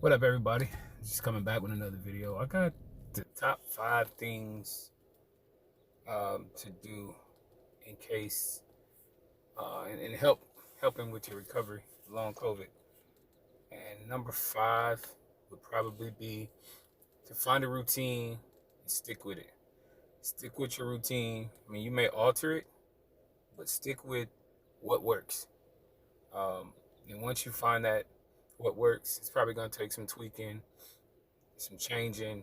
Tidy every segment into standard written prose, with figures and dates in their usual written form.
What up, everybody? Just coming back with another video. I got the top 5 things to do in case and helping with your recovery long COVID. And number 5 would probably be to find a routine and stick with it. Stick with your routine. I mean, you may alter it, but stick with what works. Um, and once you find that what works, it's probably going to take some tweaking, some changing,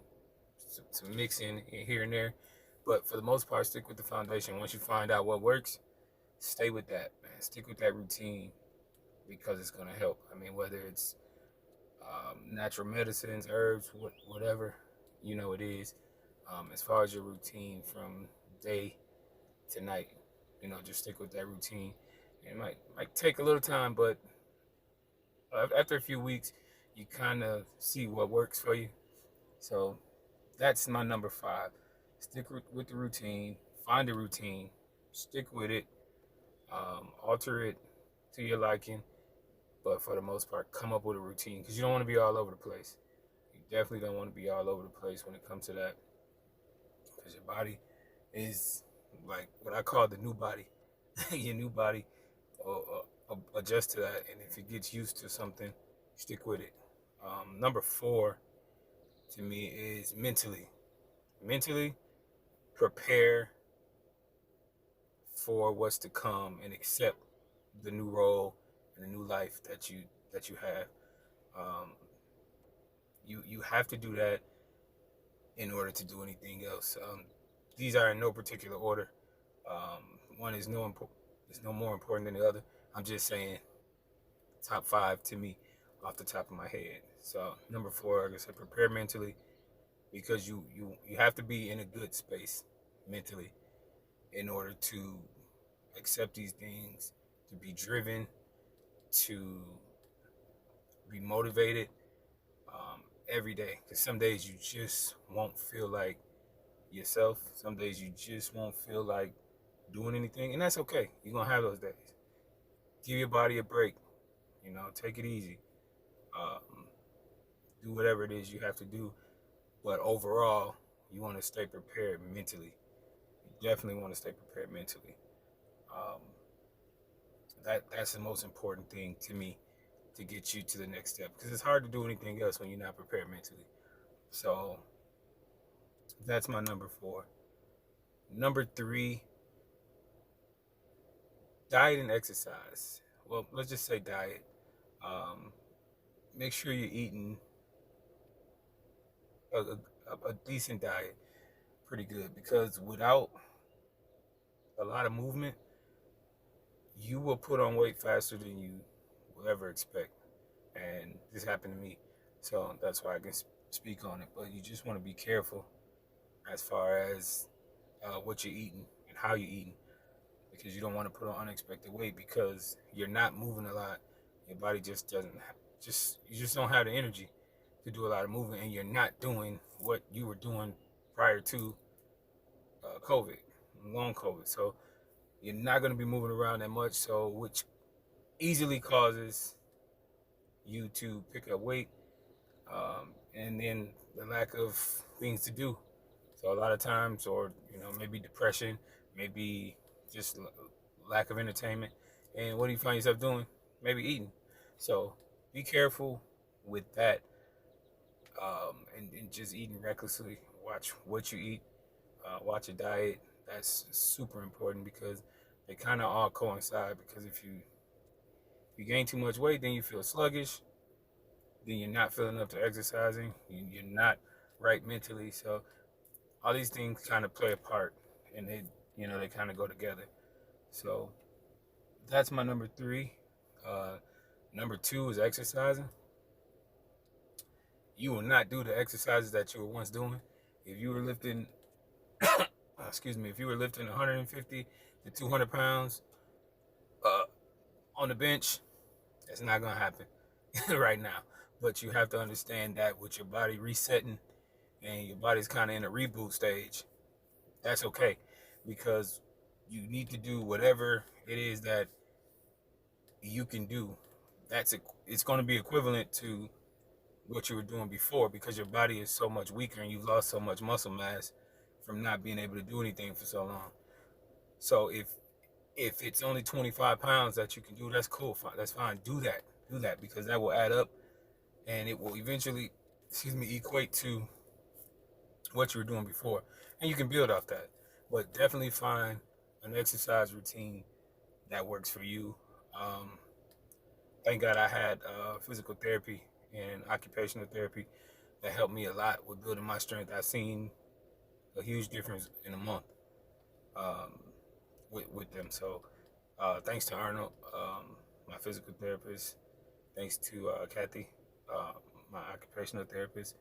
some mixing here and there. But for the most part, stick with the foundation. Once you find out what works, stay with that, man. Stick with that routine because it's going to help. I mean, whether it's natural medicines, herbs, whatever, it is. As far as your routine from day to night, just stick with that routine. It might take a little time, but after a few weeks, you kind of see what works for you. So that's my number 5. Stick with the routine. Find a routine. Stick with it. Alter it to your liking. But for the most part, come up with a routine because you don't want to be all over the place. You definitely don't want to be all over the place when it comes to that because your body is like what I call the new body. Your new body will adjust to that. And if it gets used to something, stick with it. Number 4 to me is mentally. Mentally, prepare for what's to come and accept the new role and the new life that you have. Um, you have to do that in order to do anything else. These are in no particular order. One is no more important than the other. I'm just saying top 5 to me off the top of my head. So number 4, like I said, prepare mentally because you have to be in a good space mentally in order to accept these things, to be driven, to be motivated every day. Because some days you just won't feel like yourself. Some days you just won't feel like doing anything, and that's okay. You're gonna have those days. Give your body a break. Take it easy. Um, do whatever it is you have to do. But overall, you want to stay prepared mentally. You definitely want to stay prepared mentally. Um, that's the most important thing to me to get you to the next step because it's hard to do anything else when you're not prepared mentally. So that's my number 4. Number 3, diet and exercise. Well, let's just say diet. Um, Make sure you're eating a decent diet, pretty good, because without a lot of movement, you will put on weight faster than you will ever expect. And this happened to me, so that's why I can speak on it. But you just want to be careful as far as what you're eating and how you're eating, because you don't want to put on unexpected weight because you're not moving a lot. Your body just doesn't you just don't have the energy to do a lot of movement, and you're not doing what you were doing prior to COVID, long COVID. So you're not going to be moving around that much, so which easily causes you to pick up weight, and then the lack of things to do. So a lot of times, or maybe depression, maybe just lack of entertainment. And what do you find yourself doing? Maybe eating. So be careful with that, and just eating recklessly. Watch what you eat. Watch your diet. That's super important because they kind of all coincide. Because if you gain too much weight, then you feel sluggish. Then you're not feeling up to exercising. You're not right mentally. So all these things kind of play a part, and they kind of go together. So that's my number 3. Number 2 is exercising. You will not do the exercises that you were once doing. If you were lifting, if you were lifting 150 to 200 pounds uh, on the bench, that's not gonna happen right now. But you have to understand that with your body resetting and your body's kind of in a reboot stage, that's okay because you need to do whatever it is that you can do. It's going to be equivalent to what you were doing before, because your body is so much weaker and you've lost so much muscle mass from not being able to do anything for so long. So if it's only 25 pounds that you can do, that's cool. Fine, that's fine. Do that because that will add up, and it will eventually, equate to what you were doing before, and you can build off that. But definitely find an exercise routine that works for you. Um, thank God I had physical therapy and occupational therapy that helped me a lot with building my strength. I've seen a huge difference in a month um, with them. So thanks to Arnold, my physical therapist. Thanks to Kathy, uh, my occupational therapist.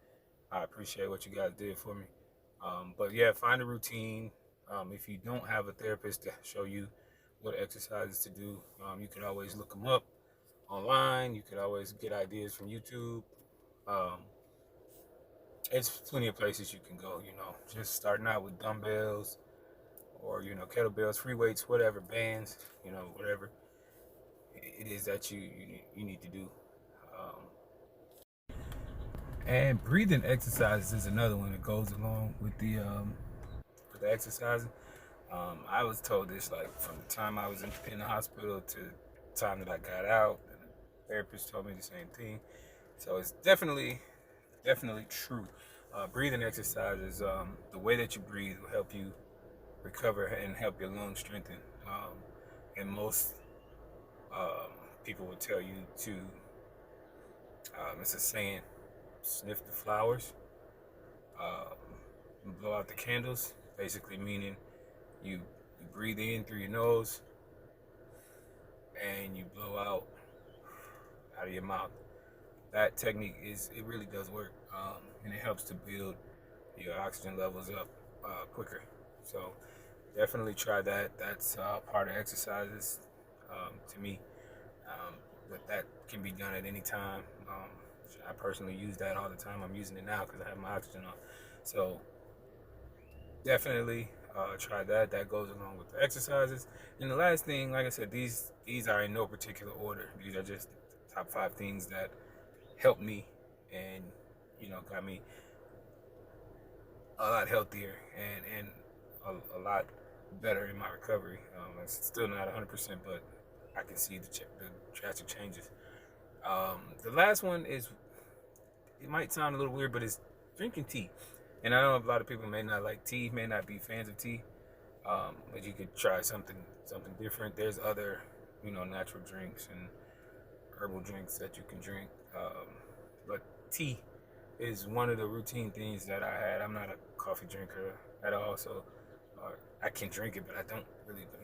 I appreciate what you guys did for me. But yeah, find a routine. If you don't have a therapist to show you what exercises to do, you can always look them up online. You could always get ideas from YouTube. Um, it's plenty of places you can go, just starting out with dumbbells or, kettlebells, free weights, whatever, bands, whatever it is that you need to do. Um, and breathing exercises is another one that goes along with the exercising. I was told this like from the time I was in the hospital to the time that I got out, and the therapist told me the same thing. So it's definitely true. Breathing exercises, the way that you breathe will help you recover and help your lungs strengthen. And most um, people will tell you to, it's a saying, sniff the flowers, blow out the candles, basically meaning you breathe in through your nose and you blow out of your mouth. That technique it really does work, and it helps to build your oxygen levels up quicker. So definitely try that. That's part of exercises to me, but that can be done at any time. I personally use that all the time. I'm using it now because I have my oxygen on. So definitely try that. That goes along with the exercises. And the last thing, like I said, these are in no particular order. These are just the top 5 things that helped me and got me a lot healthier and a lot better in my recovery. It's still not 100%, but I can see the drastic changes. The last one is, it might sound a little weird, but it's drinking tea. And I know a lot of people may not like tea, may not be fans of tea, but you could try something different. There's other, natural drinks and herbal drinks that you can drink. But tea is one of the routine things that I had. I'm not a coffee drinker at all, so I can drink it, but I'm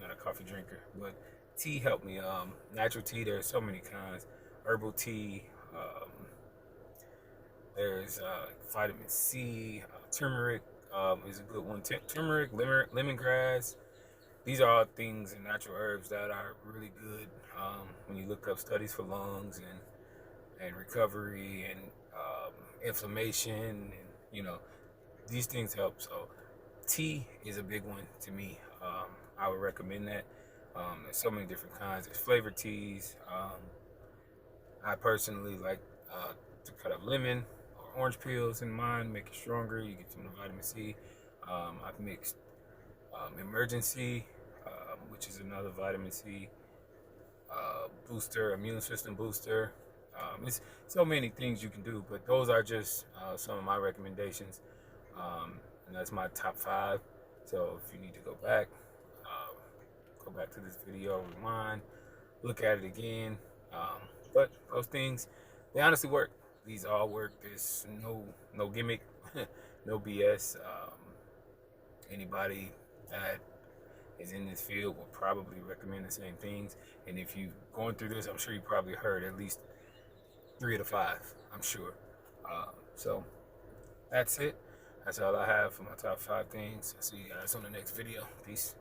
not a coffee drinker. But tea helped me. Natural tea, there's so many kinds. Herbal tea, there's vitamin C, turmeric is a good one. Turmeric, lemongrass. These are all things and natural herbs that are really good when you look up studies for lungs and recovery and inflammation, and these things help. So tea is a big one to me. I would recommend that. There's so many different kinds. There's flavored teas. I personally like to cut up lemon or orange peels in mine, make it stronger. You get some of the vitamin C. I've mixed emergency, which is another vitamin C booster, immune system booster. It's so many things you can do, but those are just some of my recommendations, and that's my top 5. So if you need to go back to this video, rewind, look at it again. But those things, they honestly work. These all work. There's no gimmick, no BS. Anybody that is in this field will probably recommend the same things. And if you're going through this, I'm sure you probably heard at least 3 of the 5, I'm sure. So that's it. That's all I have for my top 5 things. I'll see you guys on the next video. Peace.